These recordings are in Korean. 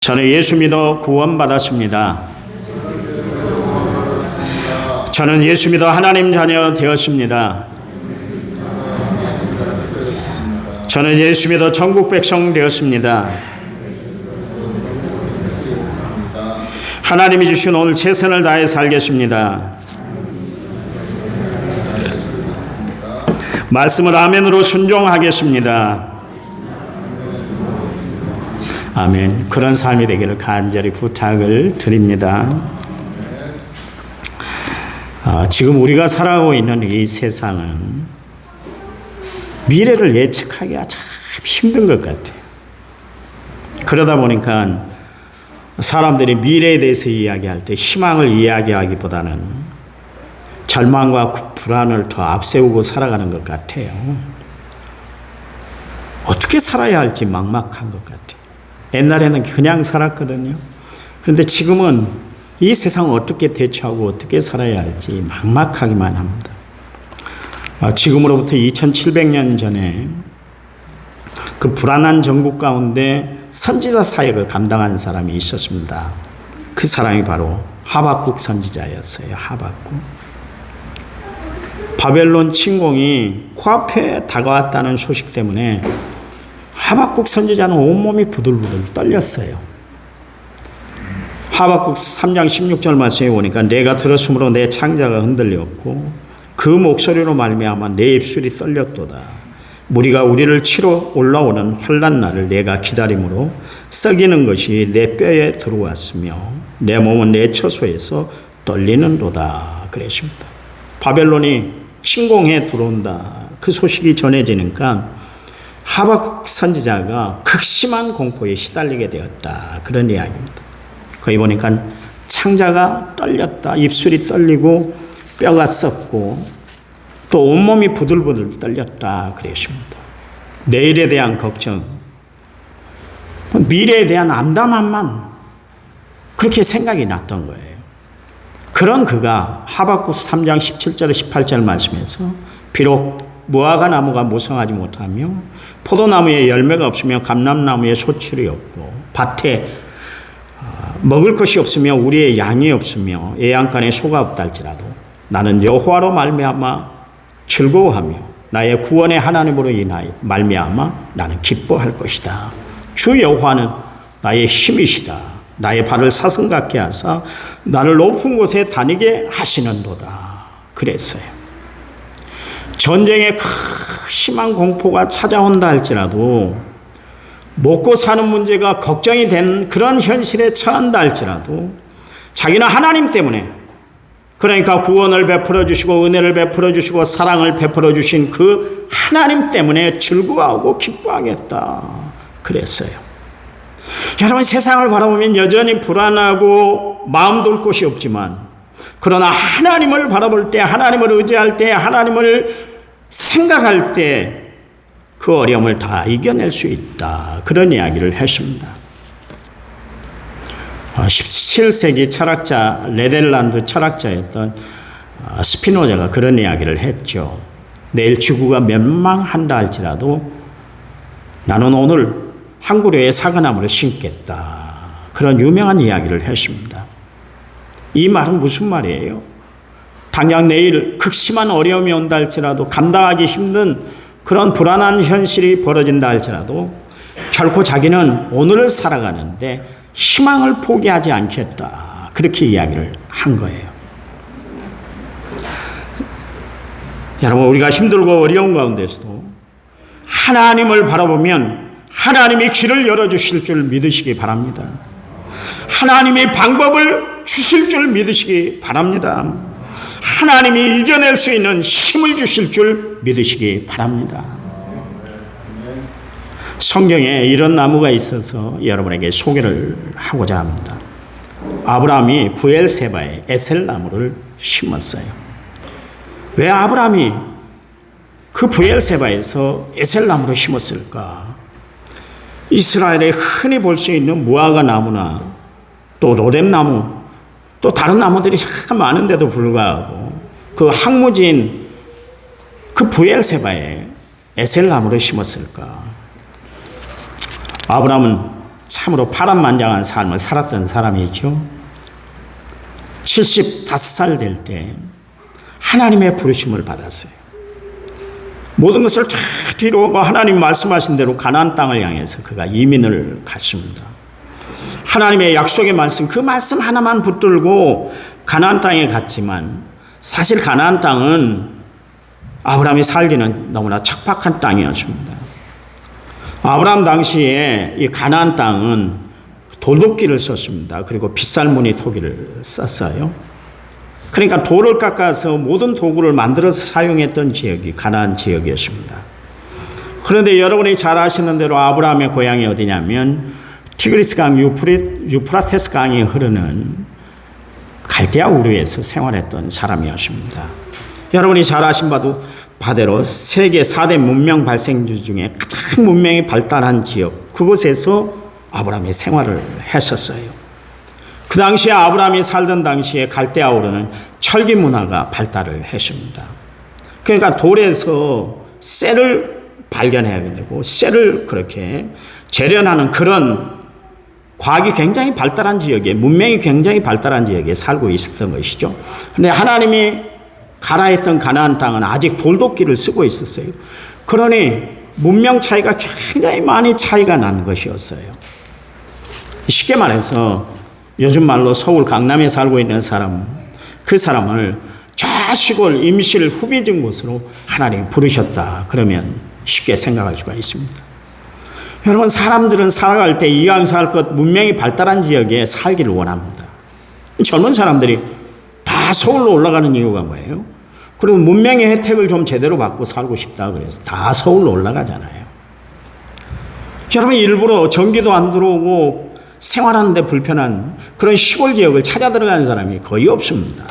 저는 예수 믿어 구원받았습니다. 저는 예수 믿어 하나님 자녀 되었습니다. 저는 예수 믿어 천국 백성 되었습니다. 하나님이 주신 오늘 최선을 다해 살겠습니다. 말씀을 아멘으로 순종하겠습니다. 아멘. 그런 삶이 되기를 간절히 부탁을 드립니다. 지금 우리가 살아가고 있는 이 세상은 미래를 예측하기가 참 힘든 것 같아요. 그러다 보니까 사람들이 미래에 대해서 이야기할 때 희망을 이야기하기보다는 절망과 불안을 더 앞세우고 살아가는 것 같아요. 어떻게 살아야 할지 막막한 것 같아요. 옛날에는 그냥 살았거든요. 그런데 지금은 이 세상을 어떻게 대처하고 어떻게 살아야 할지 막막하기만 합니다. 지금으로부터 2700년 전에 그 불안한 전국 가운데 선지자 사역을 감당한 사람이 있었습니다. 그 사람이 바로 하박국 선지자였어요. 하박국. 바벨론 침공이 코앞에 다가왔다는 소식 때문에 하박국 선지자는 온몸이 부들부들 떨렸어요. 하박국 3장 16절 말씀에 보니까 내가 들었으므로 내 창자가 흔들렸고 그 목소리로 말미암아 내 입술이 떨렸도다. 무리가 우리를 치러 올라오는 환난 날을 내가 기다림으로 썩이는 것이 내 뼈에 들어왔으며 내 몸은 내 처소에서 떨리는도다. 그랬습니다. 바벨론이 침공해 들어온다. 그 소식이 전해지니까 하박국 선지자가 극심한 공포에 시달리게 되었다. 그런 이야기입니다. 거기 보니까 창자가 떨렸다. 입술이 떨리고 뼈가 썩고 또 온몸이 부들부들 떨렸다. 그랬습니다. 내일에 대한 걱정, 미래에 대한 암담함만 그렇게 생각이 났던 거예요. 그런 그가 하박국 3장 17절 18절 말씀에서 비록 무화과 나무가 무성하지 못하며 포도나무에 열매가 없으며 감람나무에 소출이 없고 밭에 먹을 것이 없으며 우리의 양이 없으며 애양간에 소가 없다 할지라도 나는 여호와로 말미암아 즐거워하며 나의 구원의 하나님으로 인하여 말미암아 나는 기뻐할 것이다. 주 여호와는 나의 힘이시다. 나의 발을 사슴 같게 하사 나를 높은 곳에 다니게 하시는도다. 그랬어요. 전쟁에 심한 공포가 찾아온다 할지라도 먹고 사는 문제가 걱정이 된 그런 현실에 처한다 할지라도 자기는 하나님 때문에, 그러니까 구원을 베풀어 주시고 은혜를 베풀어 주시고 사랑을 베풀어 주신 그 하나님 때문에 즐거워하고 기뻐하겠다. 그랬어요. 여러분, 세상을 바라보면 여전히 불안하고 마음 둘 곳이 없지만 그러나 하나님을 바라볼 때, 하나님을 의지할 때, 하나님을 생각할 때 그 어려움을 다 이겨낼 수 있다. 그런 이야기를 했습니다. 17세기 철학자, 네덜란드 철학자였던 스피노자가 그런 이야기를 했죠. 내일 지구가 멸망한다 할지라도 나는 오늘 한 그루의 사과나무를 심겠다. 그런 유명한 이야기를 했습니다. 이 말은 무슨 말이에요? 당장 내일 극심한 어려움이 온다 할지라도, 감당하기 힘든 그런 불안한 현실이 벌어진다 할지라도 결코 자기는 오늘을 살아가는데 희망을 포기하지 않겠다. 그렇게 이야기를 한 거예요. 여러분, 우리가 힘들고 어려운 가운데서도 하나님을 바라보면 하나님이 길을 열어주실 줄 믿으시기 바랍니다. 하나님이 방법을 주실 줄 믿으시기 바랍니다. 하나님이 이겨낼 수 있는 힘을 주실 줄 믿으시기 바랍니다. 성경에 이런 나무가 있어서 여러분에게 소개를 하고자 합니다. 아브라함이 부엘세바에 에셀나무를 심었어요. 왜 아브라함이 그 부엘세바에서 에셀나무를 심었을까? 이스라엘에 흔히 볼 수 있는 무화과 나무나 또 로뎀나무, 또 다른 나무들이 참 많은데도 불구하고 그 항무지인 그 부엘세바에 에셀나무를 심었을까? 아브라함은 참으로 파란만장한 삶을 살았던 사람이죠. 75살 될 때 하나님의 부르심을 받았어요. 모든 것을 다 뒤로하고 하나님 말씀하신 대로 가나안 땅을 향해서 그가 이민을 갔습니다. 하나님의 약속의 말씀, 그 말씀 하나만 붙들고 가나안 땅에 갔지만 사실 가나안 땅은 아브라함이 살기는 너무나 척박한 땅이었습니다. 아브라함 당시에 이 가나안 땅은 돌도끼를 썼습니다. 그리고 빗살무늬 토기를 썼어요. 그러니까 돌을 깎아서 모든 도구를 만들어서 사용했던 지역이 가나안 지역이었습니다. 그런데 여러분이 잘 아시는 대로 아브라함의 고향이 어디냐면 티그리스 강 유프라테스 강이 흐르는 갈대아 우르에서 생활했던 사람이었습니다. 여러분이 잘 아신 바대로 세계 4대 문명 발생지 중에 가장 문명이 발달한 지역, 그곳에서 아브라함이 생활을 했었어요. 그 당시에 아브라함이 살던 당시에 갈대아 우르는 철기 문화가 발달을 했습니다. 그러니까 돌에서 쇠를 발견해야 되고 쇠를 그렇게 재련하는 그런 과학이 굉장히 발달한 지역에, 문명이 굉장히 발달한 지역에 살고 있었던 것이죠. 그런데 하나님이 가라 했던 가나안 땅은 아직 돌도끼를 쓰고 있었어요. 그러니 문명 차이가 굉장히 많이 차이가 난 것이었어요. 쉽게 말해서 요즘 말로 서울 강남에 살고 있는 사람, 그 사람을 저 시골 임실 후비진 곳으로 하나님이 부르셨다 그러면 쉽게 생각할 수가 있습니다. 여러분, 사람들은 살아갈 때 이왕 살 것 문명이 발달한 지역에 살기를 원합니다. 젊은 사람들이 다 서울로 올라가는 이유가 뭐예요? 그리고 문명의 혜택을 좀 제대로 받고 살고 싶다 그래서 다 서울로 올라가잖아요. 여러분, 일부러 전기도 안 들어오고 생활하는데 불편한 그런 시골 지역을 찾아 들어가는 사람이 거의 없습니다.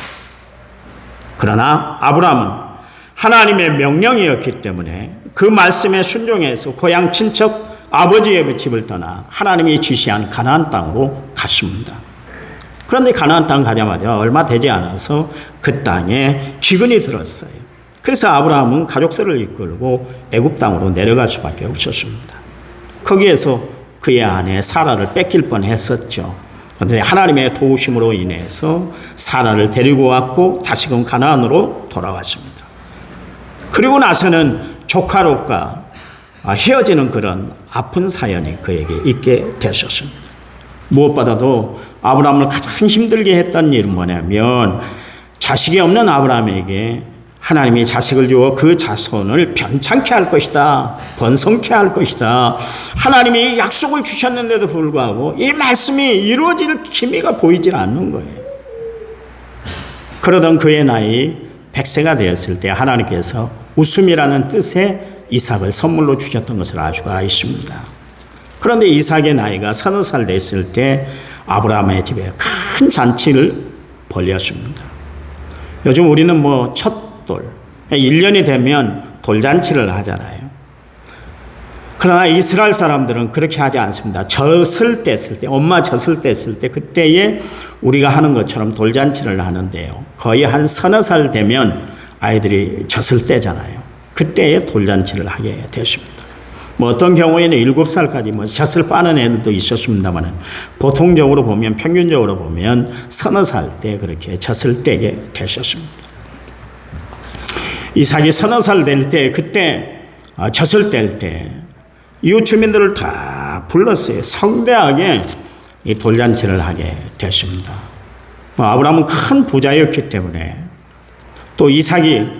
그러나 아브라함은 하나님의 명령이었기 때문에 그 말씀에 순종해서 고향 친척 아버지의 집을 떠나 하나님이 지시한 가나안 땅으로 갔습니다. 그런데 가나안 땅 가자마자 얼마 되지 않아서 그 땅에 기근이 들었어요. 그래서 아브라함은 가족들을 이끌고 애굽 땅으로 내려갈 수밖에 없었습니다. 거기에서 그의 아내 사라를 뺏길 뻔했었죠. 그런데 하나님의 도우심으로 인해서 사라를 데리고 왔고 다시금 가나안으로 돌아왔습니다. 그리고 나서는 조카 롯과 헤어지는 그런 아픈 사연이 그에게 있게 되셨습니다. 무엇보다도 아브라함을 가장 힘들게 했던 일은 뭐냐면 자식이 없는 아브라함에게 하나님이 자식을 주어 그 자손을 변창케 할 것이다, 번성케 할 것이다. 하나님이 약속을 주셨는데도 불구하고 이 말씀이 이루어질 기미가 보이질 않는 거예요. 그러던 그의 나이 100세가 되었을 때 하나님께서 웃음이라는 뜻의 이삭을 선물로 주셨던 것을 알 수가 있습니다. 그런데 이삭의 나이가 30살 됐을 때 아브라함의 집에 큰 잔치를 벌였습니다. 요즘 우리는 첫돌, 1년이 되면 돌잔치를 하잖아요. 그러나 이스라엘 사람들은 그렇게 하지 않습니다. 젖을 뗐을 때, 엄마 젖을 뗐을 때 그때에 우리가 하는 것처럼 돌잔치를 하는데요. 거의 한 30살 되면 아이들이 젖을 떼잖아요. 그때에 돌잔치를 하게 됐습니다. 어떤 경우에는 7살까지 젖을 빠는 애들도 있었습니다만 보통적으로 보면, 평균적으로 보면 30살 때 그렇게 젖을 떼게 되셨습니다. 이삭이 30살 될 때, 그때 젖을 뗄 때 이웃 주민들을 다 불렀어요. 성대하게 이 돌잔치를 하게 됐습니다. 아브라함은 큰 부자였기 때문에 또 이삭이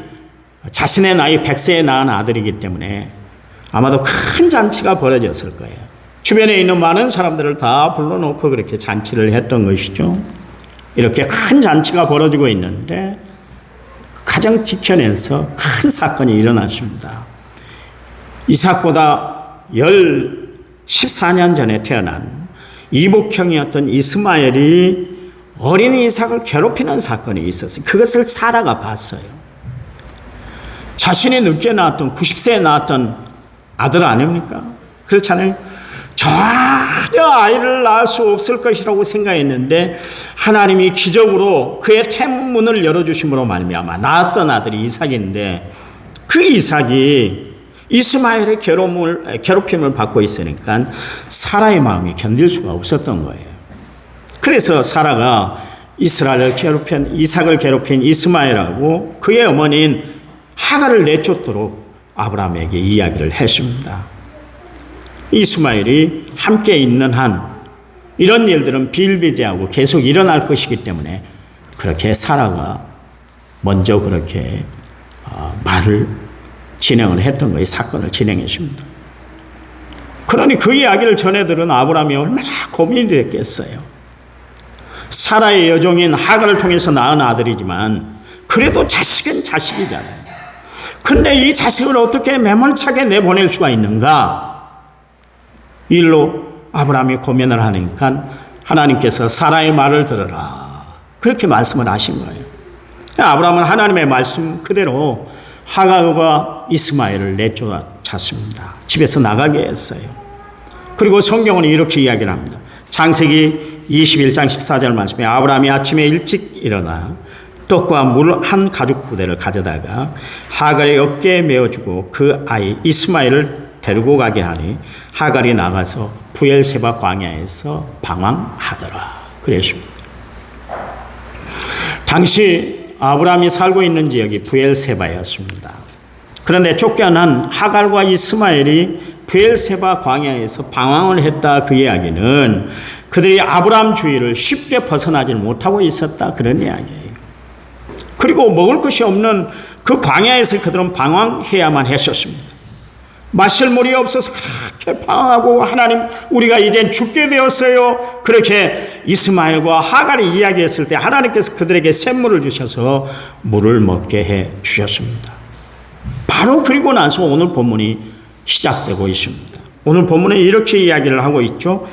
자신의 나이 100세에 낳은 아들이기 때문에 아마도 큰 잔치가 벌어졌을 거예요. 주변에 있는 많은 사람들을 다 불러놓고 그렇게 잔치를 했던 것이죠. 이렇게 큰 잔치가 벌어지고 있는데 가장 뒤편에서 큰 사건이 일어났습니다. 이삭보다 14년 전에 태어난 이복형이었던 이스마엘이 어린 이삭을 괴롭히는 사건이 있었어요. 그것을 사라가 봤어요. 자신이 늦게 낳았던 90세에 낳았던 아들 아닙니까? 그렇잖아요. 전혀 아이를 낳을 수 없을 것이라고 생각했는데 하나님이 기적으로 그의 태문을 열어주심으로 말미암아 낳았던 아들이 이삭인데 그 이삭이 이스마엘의 괴롭힘을 받고 있으니까 사라의 마음이 견딜 수가 없었던 거예요. 그래서 사라가 이삭을 괴롭힌 이스마엘하고 그의 어머니인 하갈을 내쫓도록 아브라함에게 이야기를 했습니다. 이스마엘이 함께 있는 한 이런 일들은 비일비재하고 계속 일어날 것이기 때문에 그렇게 사라가 먼저 그렇게 말을 진행을 했던 거예요. 사건을 진행했습니다. 그러니 그 이야기를 전해 들은 아브라함이 얼마나 고민이 됐겠어요. 사라의 여종인 하갈을 통해서 낳은 아들이지만 그래도 자식은 자식이잖아요. 근데 이 자식을 어떻게 매몰차게 내보낼 수가 있는가? 일로 아브라함이 고민을 하니까 하나님께서 사라의 말을 들으라, 그렇게 말씀을 하신 거예요. 아브라함은 하나님의 말씀 그대로 하갈과 이스마엘을 내쫓았습니다. 집에서 나가게 했어요. 그리고 성경은 이렇게 이야기를 합니다. 창세기 21장 14절 말씀에 아브라함이 아침에 일찍 일어나 떡과 물 한 가죽 부대를 가져다가 하갈의 어깨에 메어주고 그 아이 이스마엘을 데리고 가게 하니 하갈이 나가서 부엘세바 광야에서 방황하더라. 그랬습니다. 당시 아브라함이 살고 있는 지역이 부엘세바였습니다. 그런데 쫓겨난 하갈과 이스마엘이 부엘세바 광야에서 방황을 했다, 그 이야기는 그들이 아브라함 주위를 쉽게 벗어나지 못하고 있었다, 그런 이야기예요. 그리고 먹을 것이 없는 그 광야에서 그들은 방황해야만 했었습니다. 마실 물이 없어서 그렇게 방황하고 하나님 우리가 이젠 죽게 되었어요, 그렇게 이스마엘과 하갈이 이야기했을 때 하나님께서 그들에게 샘물을 주셔서 물을 먹게 해 주셨습니다. 바로 그리고 나서 오늘 본문이 시작되고 있습니다. 오늘 본문에 이렇게 이야기를 하고 있죠.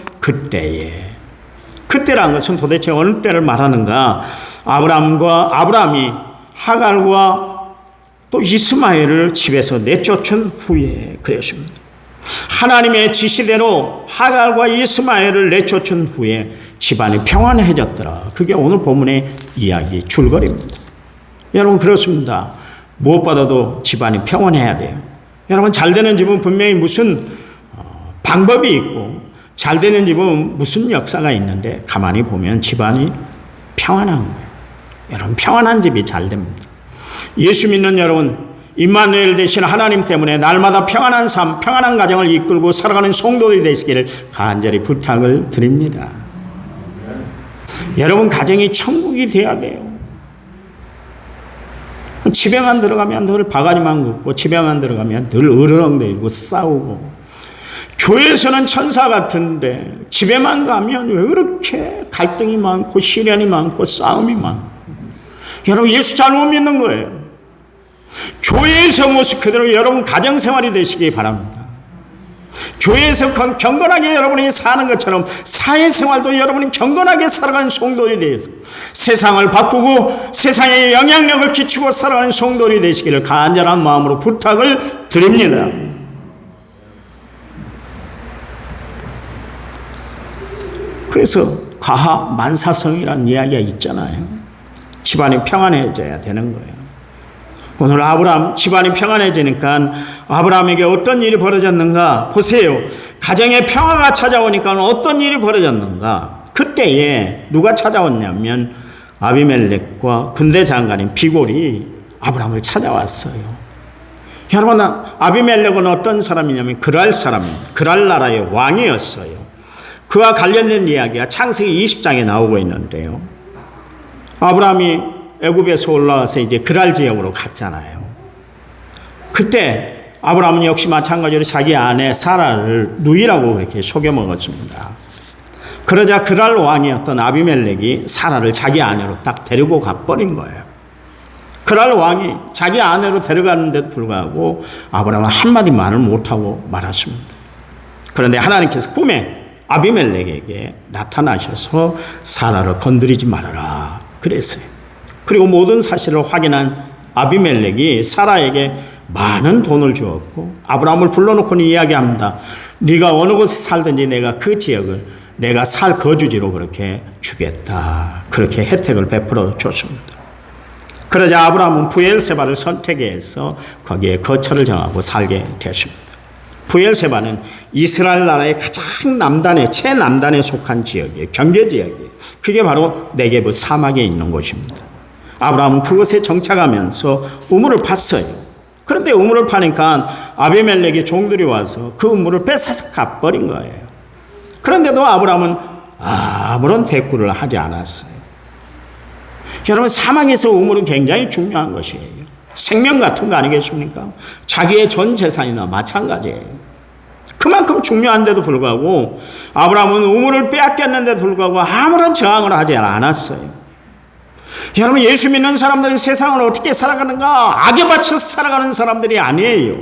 그때라는 것은 도대체 어느 때를 말하는가? 아브라함이 하갈과 또 이스마엘을 집에서 내쫓은 후에 그랬습니다. 하나님의 지시대로 하갈과 이스마엘을 내쫓은 후에 집안이 평안해졌더라. 그게 오늘 본문의 이야기 줄거리입니다. 여러분, 그렇습니다. 무엇보다도 집안이 평안해야 돼요. 여러분, 잘 되는 집은 분명히 무슨 방법이 있고 잘 되는 집은 무슨 역사가 있는데 가만히 보면 집안이 평안한 거예요. 여러분, 평안한 집이 잘 됩니다. 예수 믿는 여러분, 임마누엘 되신 하나님 때문에 날마다 평안한 삶, 평안한 가정을 이끌고 살아가는 성도들이 되시기를 간절히 부탁을 드립니다. 여러분, 가정이 천국이 돼야 돼요. 집에만 들어가면 늘 바가지만 긋고 집에만 들어가면 늘 으르렁대고 싸우고, 교회에서는 천사 같은데 집에만 가면 왜 그렇게 갈등이 많고 시련이 많고 싸움이 많고. 여러분, 예수 잘못 믿는 거예요. 교회에서 모습 그대로 여러분 가정생활이 되시기 바랍니다. 교회에서 경건하게 여러분이 사는 것처럼 사회생활도 여러분이 경건하게 살아가는 성도들이 되어서 세상을 바꾸고 세상에 영향력을 끼치고 살아가는 성도들이 되시기를 간절한 마음으로 부탁을 드립니다. 그래서 가하만사성이라는 이야기가 있잖아요. 집안이 평안해져야 되는 거예요. 오늘 아브라함 집안이 평안해지니까 아브라함에게 어떤 일이 벌어졌는가 보세요. 가정에 평화가 찾아오니까 어떤 일이 벌어졌는가. 그때에 누가 찾아왔냐면 아비멜렉과 군대 장관인 비골이 아브라함을 찾아왔어요. 여러분, 아비멜렉은 어떤 사람이냐면 그랄 사람입니다. 그랄 나라의 왕이었어요. 그와 관련된 이야기가 창세기 20장에 나오고 있는데요. 아브라함이 애굽에서 올라와서 이제 그랄 지역으로 갔잖아요. 그때 아브라함은 역시 마찬가지로 자기 아내 사라를 누이라고 그렇게 속여 먹었습니다. 그러자 그랄 왕이었던 아비멜렉이 사라를 자기 아내로 딱 데리고 가버린 거예요. 그랄 왕이 자기 아내로 데려가는데도 불구하고 아브라함은 한마디 말을 못하고 말았습니다. 그런데 하나님께서 꿈에 아비멜렉에게 나타나셔서 사라를 건드리지 말아라 그랬어요. 그리고 모든 사실을 확인한 아비멜렉이 사라에게 많은 돈을 주었고 아브라함을 불러놓고는 이야기합니다. 네가 어느 곳에 살든지 내가 그 지역을 내가 살 거주지로 그렇게 주겠다. 그렇게 혜택을 베풀어 줬습니다. 그러자 아브라함은 부엘세바를 선택해서 거기에 거처를 정하고 살게 되었습니다. 부엘세바는 이스라엘 나라의 가장 남단에 최남단에 속한 지역이에요. 경계 지역이에요. 그게 바로 네게브 사막에 있는 곳입니다. 아브라함은 그곳에 정착하면서 우물을 팠어요. 그런데 우물을 파니까 아비멜렉의 종들이 와서 그 우물을 뺏어서 가버린 거예요. 그런데도 아브라함은 아무런 대꾸를 하지 않았어요. 여러분, 사막에서 우물은 굉장히 중요한 것이에요. 생명 같은 거 아니겠습니까? 자기의 전 재산이나 마찬가지예요. 그만큼 중요한데도 불구하고 아브라함은 우물을 빼앗겼는데도 불구하고 아무런 저항을 하지 않았어요. 여러분, 예수 믿는 사람들이 세상을 어떻게 살아가는가? 악에 받쳐서 살아가는 사람들이 아니에요.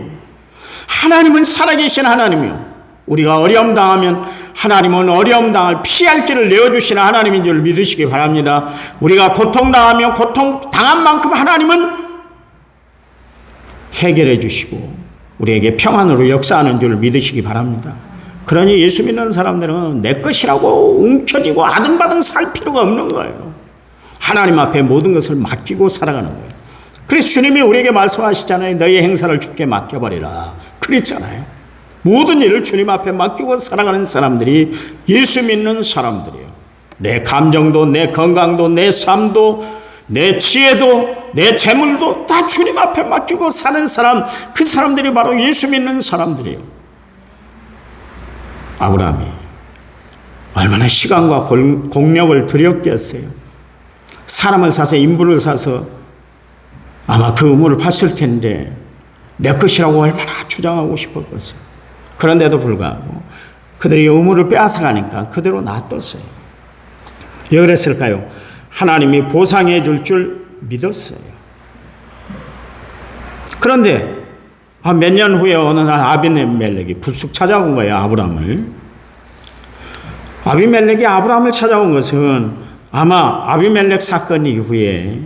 하나님은 살아계신 하나님이요. 우리가 어려움 당하면 하나님은 어려움 당할 피할 길을 내어주시는 하나님인 줄 믿으시기 바랍니다. 우리가 고통당하며 고통 당한 만큼 하나님은 해결해 주시고 우리에게 평안으로 역사하는 줄 믿으시기 바랍니다. 그러니 예수 믿는 사람들은 내 것이라고 움켜쥐고 아등바등 살 필요가 없는 거예요. 하나님 앞에 모든 것을 맡기고 살아가는 거예요. 그래서 주님이 우리에게 말씀하시잖아요. 너희의 행사를 주께 맡겨버리라. 그랬잖아요. 모든 일을 주님 앞에 맡기고 살아가는 사람들이 예수 믿는 사람들이에요. 내 감정도, 내 건강도, 내 삶도, 내 지혜도, 내 재물도 다 주님 앞에 맡기고 사는 사람, 그 사람들이 바로 예수 믿는 사람들이에요. 아브라함이 얼마나 시간과 공력을 들였겠어요. 사람을 사서, 인부를 사서 아마 그 우물을 팠을 텐데 내 것이라고 얼마나 주장하고 싶었겠어요. 그런데도 불구하고 그들이 우물을 빼앗아가니까 그대로 놔뒀어요. 왜 그랬을까요? 하나님이 보상해 줄 믿었어요. 그런데 몇 년 후에 어느 날 아비멜렉이 불쑥 찾아온 거예요. 아브라함을. 아비멜렉이 아브라함을 찾아온 것은 아마 아비멜렉 사건 이후에,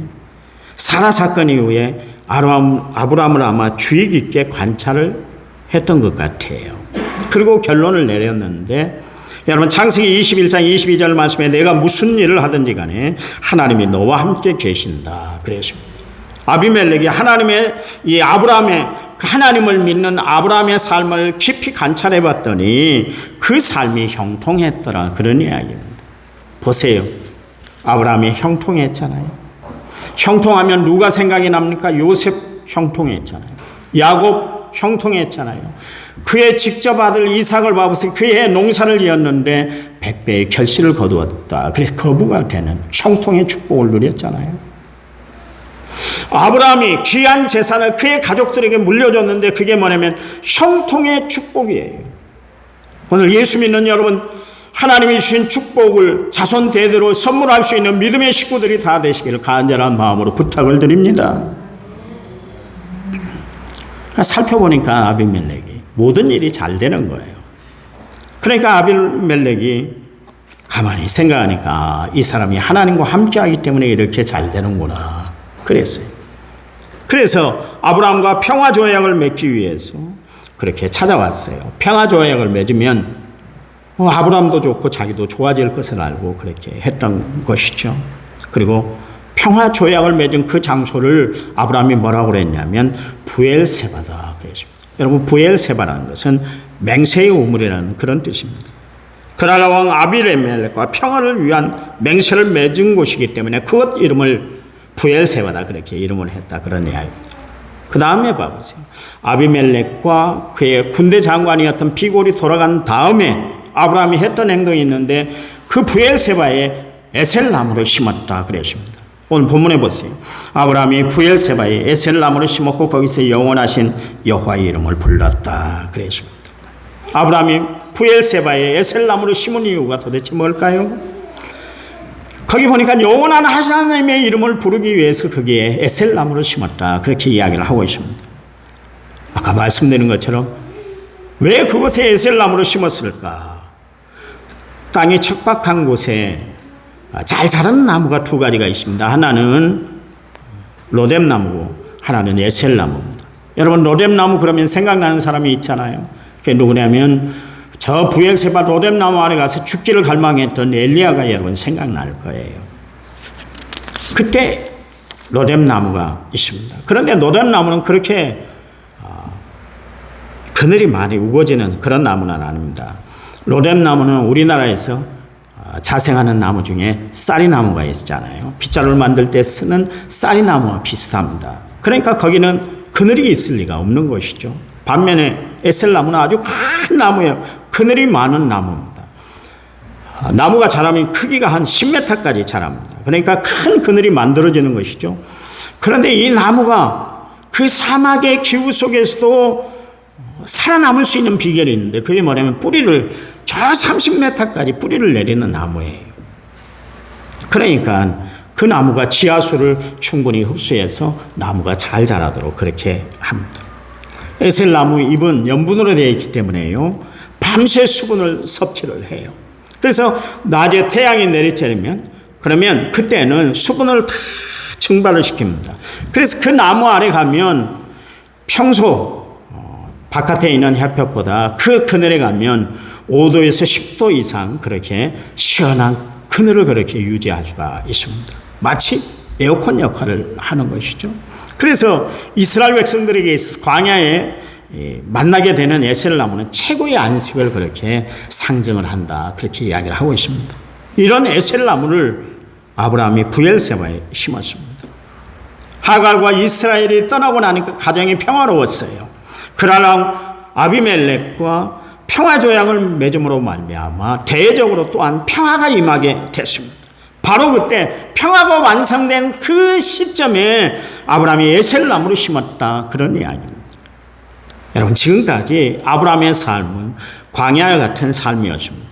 사라 사건 이후에 아브라함을 아마 주의 깊게 관찰을 했던 것 같아요. 그리고 결론을 내렸는데, 여러분, 창세기 21장 22절 말씀에 내가 무슨 일을 하든지 간에 하나님이 너와 함께 계신다 그랬습니다. 아비멜렉이 하나님의, 이 아브라함의, 하나님을 믿는 아브라함의 삶을 깊이 관찰해 봤더니 그 삶이 형통했더라, 그런 이야기입니다. 보세요. 아브라함이 형통했잖아요. 형통하면 누가 생각이 납니까? 요셉 형통했잖아요. 야곱 형통했잖아요. 그의 직접 아들 이삭을 봐보세요. 그의 농사를 지었는데 100배의 결실을 거두었다. 그래서 거부가 되는 형통의 축복을 누렸잖아요. 아브라함이 귀한 재산을 그의 가족들에게 물려줬는데 그게 뭐냐면 형통의 축복이에요. 오늘 예수 믿는 여러분, 하나님이 주신 축복을 자손 대대로 선물할 수 있는 믿음의 식구들이 다 되시기를 간절한 마음으로 부탁을 드립니다. 살펴보니까 아비멜렉이 모든 일이 잘 되는 거예요. 그러니까 아비멜렉이 가만히 생각하니까 이 사람이 하나님과 함께하기 때문에 이렇게 잘 되는구나 그랬어요. 그래서 아브라함과 평화조약을 맺기 위해서 그렇게 찾아왔어요. 평화조약을 맺으면 아브라함도 좋고 자기도 좋아질 것을 알고 그렇게 했던 것이죠. 그리고 평화조약을 맺은 그 장소를 아브라함이 뭐라고 그랬냐면 부엘세바다 그랬습니다. 여러분, 부엘세바라는 것은 맹세의 우물이라는 그런 뜻입니다. 그나라 왕 아비멜렉과 평화를 위한 맹세를 맺은 곳이기 때문에 그것 이름을 부엘세바다 그렇게 이름을 했다, 그런 이야기입니다. 그 다음에 봐보세요. 아비멜렉과 그의 군대 장관이었던 비골이 돌아간 다음에 아브라함이 했던 행동이 있는데 그 부엘세바에 에셀나무를 심었다 그랬습니다. 오늘 본문에 보세요. 아브라함이 부엘세바에 에셀나무를 심었고 거기서 영원하신 여호와의 이름을 불렀다 그랬습니다. 아브라함이 부엘세바에 에셀나무를 심은 이유가 도대체 뭘까요? 거기 보니까 영원한 하나님의 이름을 부르기 위해서 거기에 에셀나무를 심었다 그렇게 이야기를 하고 있습니다. 아까 말씀드린 것처럼 왜 그곳에 에셀나무를 심었을까? 땅이 척박한 곳에 잘 자라는 나무가 두 가지가 있습니다. 하나는 로뎀나무고 하나는 에셀나무입니다. 여러분, 로뎀나무 그러면 생각나는 사람이 있잖아요. 그게 누구냐면 저 부엘세바 로뎀나무 아래 가서 죽기를 갈망했던 엘리야가 여러분 생각날 거예요. 그때 로뎀나무가 있습니다. 그런데 로뎀나무는 그렇게 그늘이 많이 우거지는 그런 나무는 아닙니다. 로뎀나무는 우리나라에서 자생하는 나무 중에 쌀이나무가 있잖아요. 빗자루를 만들 때 쓰는 쌀이나무와 비슷합니다. 그러니까 거기는 그늘이 있을 리가 없는 것이죠. 반면에 에셀나무는 아주 큰 나무예요. 그늘이 많은 나무입니다. 나무가 자라면 크기가 한 10m까지 자랍니다. 그러니까 큰 그늘이 만들어지는 것이죠. 그런데 이 나무가 그 사막의 기후 속에서도 살아남을 수 있는 비결이 있는데 그게 뭐냐면 뿌리를 저 30m까지 뿌리를 내리는 나무예요. 그러니까 그 나무가 지하수를 충분히 흡수해서 나무가 잘 자라도록 그렇게 합니다. 에셀나무 잎은 염분으로 되어 있기 때문에요. 밤새 수분을 섭취를 해요. 그래서 낮에 태양이 내리쬐면 그러면 그때는 수분을 다 증발을 시킵니다. 그래서 그 나무 아래 가면 평소 바깥에 있는 햇볕보다 그 그늘에 가면 5도에서 10도 이상 그렇게 시원한 그늘을 그렇게 유지할 수가 있습니다. 마치 에어컨 역할을 하는 것이죠. 그래서 이스라엘 백성들에게 광야에 만나게 되는 에셀나무는 최고의 안식을 그렇게 상징을 한다. 그렇게 이야기를 하고 있습니다. 이런 에셀나무를 아브라함이 부엘세바에 심었습니다. 하갈과 이스라엘이 떠나고 나니까 가정이 평화로웠어요. 그러나 아비멜렉과 평화 조약을 맺음으로 말미암아 대외적으로 또한 평화가 임하게 됐습니다. 바로 그때 평화가 완성된 그 시점에 아브라함이 에셀나무를 심었다. 그런 이야기입니다. 여러분 지금까지 아브라함의 삶은 광야 같은 삶이었습니다.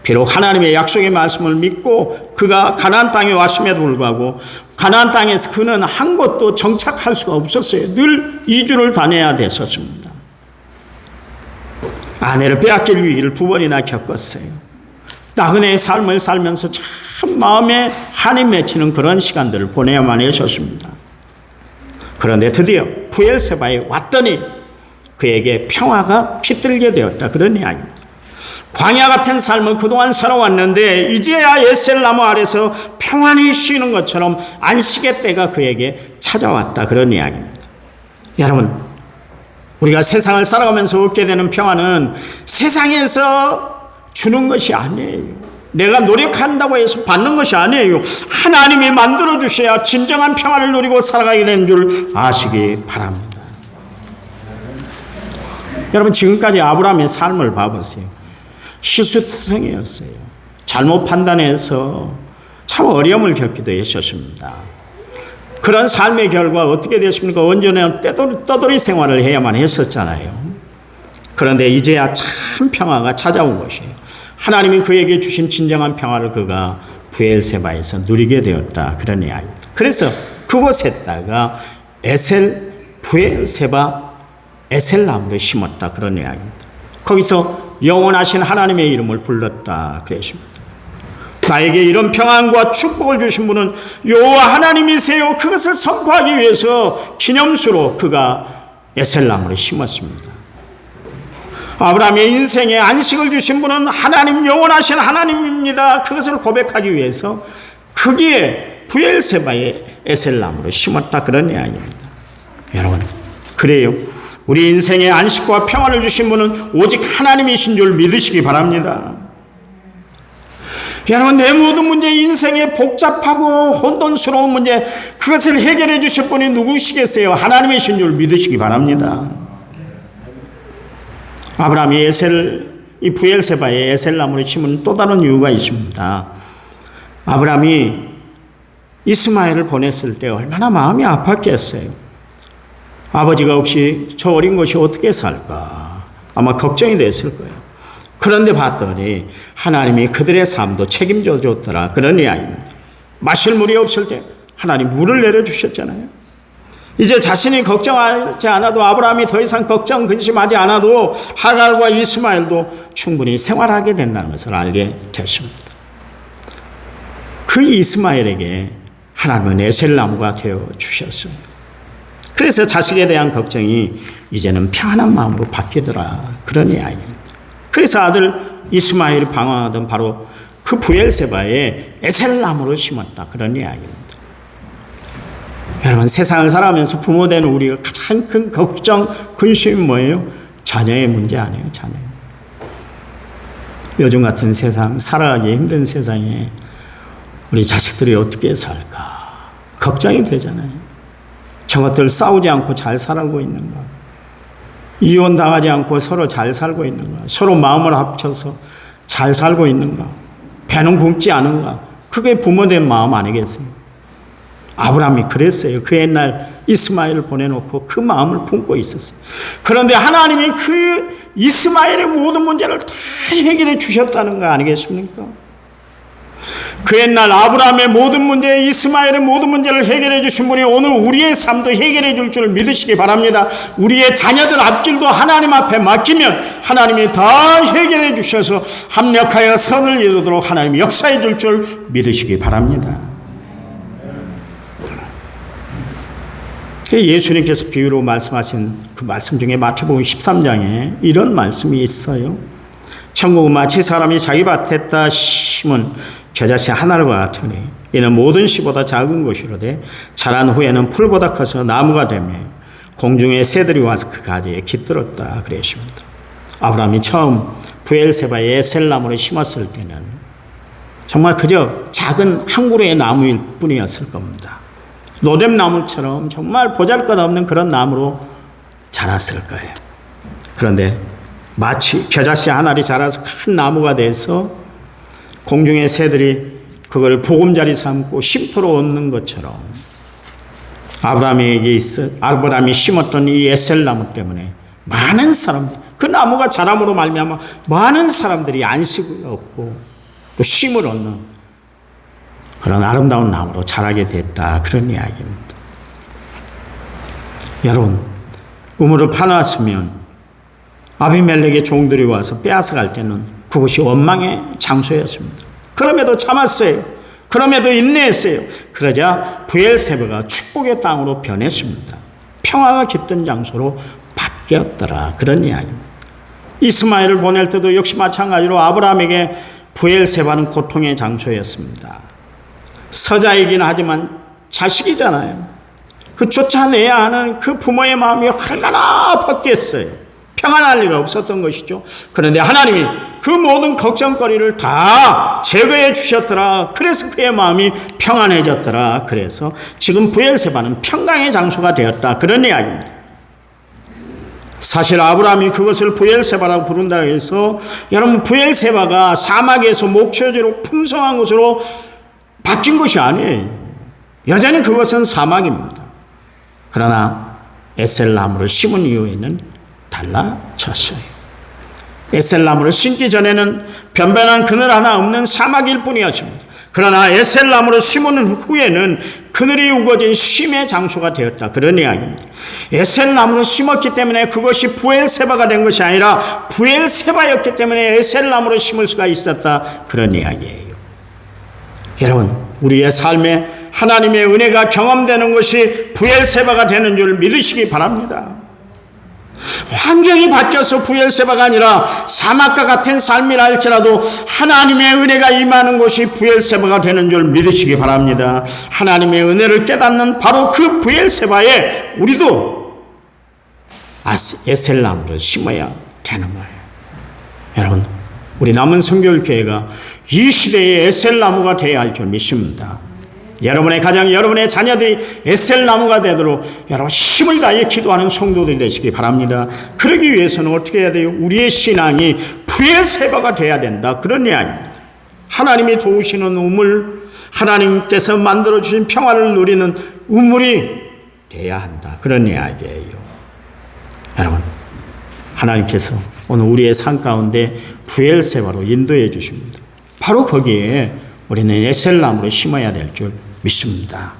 비록 하나님의 약속의 말씀을 믿고 그가 가나안 땅에 왔음에도 불구하고 가나안 땅에서 그는 한 곳도 정착할 수가 없었어요. 늘 이주를 다녀야 됐었습니다. 아내를 빼앗길 위기를 2번이나 겪었어요. 나그네의 삶을 살면서 참 마음에 한이 맺히는 그런 시간들을 보내야만 했었습니다. 그런데 드디어 부엘세바에 왔더니 그에게 평화가 깃들게 되었다. 그런 이야기입니다. 광야 같은 삶을 그동안 살아왔는데 이제야 에셀나무 아래서 평안히 쉬는 것처럼 안식의 때가 그에게 찾아왔다. 그런 이야기입니다. 여러분 우리가 세상을 살아가면서 얻게 되는 평안은 세상에서 주는 것이 아니에요. 내가 노력한다고 해서 받는 것이 아니에요. 하나님이 만들어 주셔야 진정한 평안을 누리고 살아가게 되는 줄 아시기 바랍니다. 여러분 지금까지 아브라함의 삶을 봐보세요. 실수투성이었어요. 잘못 판단해서 참 어려움을 겪기도 했었습니다. 그런 삶의 결과 어떻게 됐습니까? 원전에는 떠돌이 생활을 해야만 했었잖아요. 그런데 이제야 참 평화가 찾아온 것이에요. 하나님이 그에게 주신 진정한 평화를 그가 부엘세바에서 누리게 되었다. 그런 이야기입니다. 그래서 그곳에다가 부엘세바 에셀나무를 심었다. 그런 이야기입니다. 거기서 영원하신 하나님의 이름을 불렀다. 그랬습니다. 나에게 이런 평안과 축복을 주신 분은 여호와 하나님이세요. 그것을 선포하기 위해서 기념수로 그가 에셀나무를 심었습니다. 아브라함의 인생에 안식을 주신 분은 하나님 영원하신 하나님입니다. 그것을 고백하기 위해서 거기에 부엘세바의 에셀나무를 심었다. 그런 이야기입니다. 여러분 그래요. 우리 인생에 안식과 평화를 주신 분은 오직 하나님이신 줄 믿으시기 바랍니다. 여러분 내 모든 문제, 인생의 복잡하고 혼돈스러운 문제 그것을 해결해 주실 분이 누구시겠어요? 하나님이신 줄 믿으시기 바랍니다. 아브라함이 이 부엘세바에 에셀나무를 심은 또 다른 이유가 있습니다. 아브라함이 이스마엘을 보냈을 때 얼마나 마음이 아팠겠어요. 아버지가 없이 저 어린 것이 어떻게 살까 아마 걱정이 됐을 거예요. 그런데 봤더니 하나님이 그들의 삶도 책임져 줬더라. 그런 이야기입니다. 마실 물이 없을 때 하나님 물을 내려주셨잖아요. 이제 자신이 걱정하지 않아도 아브라함이 더 이상 걱정 근심하지 않아도 하갈과 이스마엘도 충분히 생활하게 된다는 것을 알게 됐습니다. 그 이스마엘에게 하나님은 에셀나무가 되어 주셨어요. 그래서 자식에 대한 걱정이 이제는 평안한 마음으로 바뀌더라. 그런 이야기입니다. 그래서 아들 이스마엘이 방황하던 바로 그 부엘세바에 에셀나무를 심었다. 그런 이야기입니다. 여러분, 세상을 살아가면서 부모 되는 우리가 가장 큰 걱정, 근심이 뭐예요? 자녀의 문제 아니에요, 자녀. 요즘 같은 세상, 살아가기 힘든 세상에 우리 자식들이 어떻게 살까? 걱정이 되잖아요. 저것들 싸우지 않고 잘 살아가고 있는가? 이혼당하지 않고 서로 잘 살고 있는가? 서로 마음을 합쳐서 잘 살고 있는가? 배는 굶지 않은가? 그게 부모된 마음 아니겠어요? 아브라함이 그랬어요. 그 옛날 이스마엘을 보내놓고 그 마음을 품고 있었어요. 그런데 하나님이 그 이스마엘의 모든 문제를 다 해결해 주셨다는 거 아니겠습니까? 그 옛날 아브라함의 모든 문제, 이스마엘의 모든 문제를 해결해 주신 분이 오늘 우리의 삶도 해결해 줄 줄 믿으시기 바랍니다. 우리의 자녀들 앞길도 하나님 앞에 맡기면 하나님이 다 해결해 주셔서 합력하여 선을 이루도록 하나님이 역사해 줄 줄 믿으시기 바랍니다. 예수님께서 비유로 말씀하신 그 말씀 중에 마태복음 13장에 이런 말씀이 있어요. 천국은 마치 사람이 자기 밭에다 심은 겨자씨 하나와 같으니 이는 모든 씨보다 작은 것이로되 자란 후에는 풀보다 커서 나무가 되며 공중의 새들이 와서 그 가지에 깃들었다 그랬습니다. 아브라함이 처음 브엘세바에 에셀나무를 심었을 때는 정말 그저 작은 한 그루의 나무일 뿐이었을 겁니다. 로뎀나무처럼 정말 보잘것없는 그런 나무로 자랐을 거예요. 그런데 마치 겨자씨 하나리 자라서 큰 나무가 돼서 공중의 새들이 그걸 보금자리 삼고 쉼터로 얻는 것처럼 아브라함이 심었던 이 에셀나무 때문에 많은 사람들, 그 나무가 자람으로 말미암아 많은 사람들이 안식을 얻고 또 쉼을 얻는 그런 아름다운 나무로 자라게 됐다, 그런 이야기입니다. 여러분, 우물을 파놨으면 아비멜렉의 종들이 와서 빼앗아갈 때는 그것이 원망의 장소였습니다. 그럼에도 참았어요. 그럼에도 인내했어요. 그러자 브엘세바가 축복의 땅으로 변했습니다. 평화가 깃든 장소로 바뀌었더라, 그런 이야기입니다. 이스마엘을 보낼 때도 역시 마찬가지로 아브라함에게 브엘세바는 고통의 장소였습니다. 서자이긴 하지만 자식이잖아요. 그 쫓아내야 하는 그 부모의 마음이 얼마나 아팠겠어요. 평안할 리가 없었던 것이죠. 그런데 하나님이 그 모든 걱정거리를 다 제거해 주셨더라. 그래서 그의 마음이 평안해졌더라. 그래서 지금 브엘세바는 평강의 장소가 되었다, 그런 이야기입니다. 사실 아브라함이 그것을 브엘세바라고 부른다고 해서 여러분, 브엘세바가 사막에서 목초지로 풍성한 곳으로 바뀐 것이 아니에요. 여전히 그것은 사막입니다. 그러나 에셀나무를 심은 이후에는 달라졌어요. 에셀나무를 심기 전에는 변변한 그늘 하나 없는 사막일 뿐이었습니다. 그러나 에셀나무를 심은 후에는 그늘이 우거진 쉼의 장소가 되었다, 그런 이야기입니다. 에셀나무를 심었기 때문에 그것이 브엘세바가 된 것이 아니라 브엘세바였기 때문에 에셀나무를 심을 수가 있었다, 그런 이야기예요. 여러분, 우리의 삶에 하나님의 은혜가 경험되는 것이 브엘세바가 되는 줄 믿으시기 바랍니다. 환경이 바뀌어서 브엘세바가 아니라 사막과 같은 삶이라 할지라도 하나님의 은혜가 임하는 것이 브엘세바가 되는 줄 믿으시기 바랍니다. 하나님의 은혜를 깨닫는 바로 그 브엘세바에 우리도 에셀나무를 심어야 되는 거예요. 여러분, 우리 남은 성결교회가 이 시대의 에셀나무가 되어야 할 줄 믿습니다. 여러분의 가정, 여러분의 자녀들이 에셀나무가 되도록 여러분 힘을 다해 기도하는 성도들이 되시기 바랍니다. 그러기 위해서는 어떻게 해야 돼요? 우리의 신앙이 브엘세바가 돼야 된다, 그런 이야기입니다. 하나님이 도우시는 우물, 하나님께서 만들어주신 평화를 누리는 우물이 돼야 한다, 그런 이야기예요. 여러분, 하나님께서 오늘 우리의 삶 가운데 브엘세바로 인도해 주십니다. 바로 거기에 우리는 에셀나무를 심어야 될 줄 믿습니다.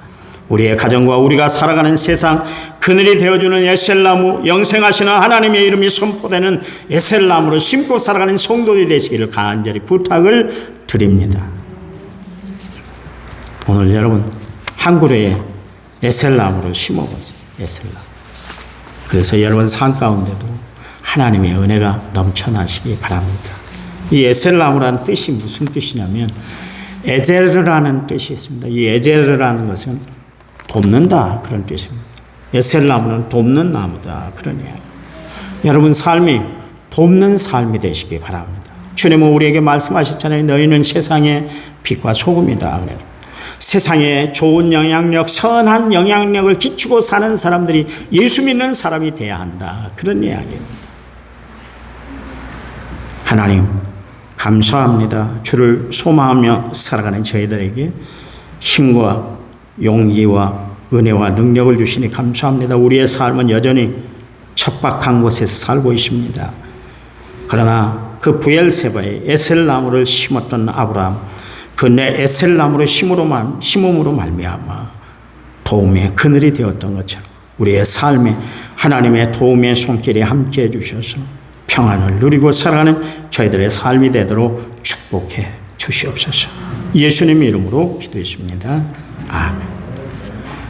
우리의 가정과 우리가 살아가는 세상 그늘이 되어주는 에셀나무, 영생하시는 하나님의 이름이 선포되는 에셀나무를 심고 살아가는 성도들이 되시기를 간절히 부탁을 드립니다. 오늘 여러분 한 그루에 에셀나무를 심어보세요. 에셀나무. 그래서 여러분 삶 가운데도 하나님의 은혜가 넘쳐나시기 바랍니다. 이 에셀나무라는 뜻이 무슨 뜻이냐면 에제르라는 뜻이 있습니다. 이 에제르라는 것은 돕는다 그런 뜻입니다. 에셀나무는 돕는 나무다 그런 이야기. 여러분 삶이 돕는 삶이 되시기 바랍니다. 주님은 우리에게 말씀하셨잖아요. 너희는 세상의 빛과 소금이다. 세상에 좋은 영향력, 선한 영향력을 비추고 사는 사람들이 예수 믿는 사람이 돼야 한다. 그런 이야기입니다. 하나님 감사합니다. 주를 소망하며 살아가는 저희들에게 힘과 용기와 은혜와 능력을 주시니 감사합니다. 우리의 삶은 여전히 척박한 곳에서 살고 있습니다. 그러나 그 브엘세바에 에셀나무를 심었던 아브라함, 그 내 에셀나무를 심음으로 말미암아 도움의 그늘이 되었던 것처럼 우리의 삶에 하나님의 도움의 손길이 함께해 주셔서 평안을 누리고 살아가는 저희들의 삶이 되도록 축복해 주시옵소서. 예수님 이름으로 기도했습니다. 아멘.